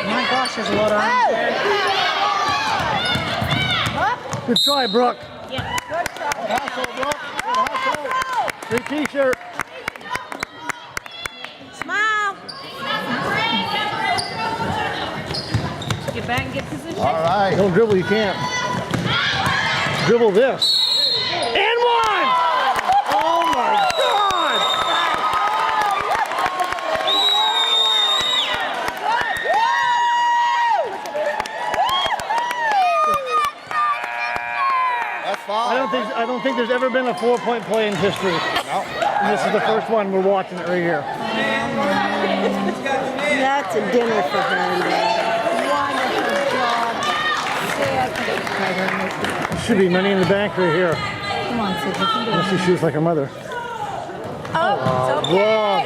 My gosh, there's a lot of arms. Good try, Brooke. Yeah. Good shot. Good hustle, Brooke. Good hustle. Great t-shirt. Smile. Get back and get position. All right. Don't dribble, you can't. Dribble this. And one! Oh my God! That's fine. I don't think there's ever been a 4-point play in history. No. And this is the first one. We're watching it right here. That's a dinner for her. Wonderful job. Should be money in the bank right here. Come on, Sid. You can do it. Unless she shoots like her mother. Oh, it's okay. Whoa,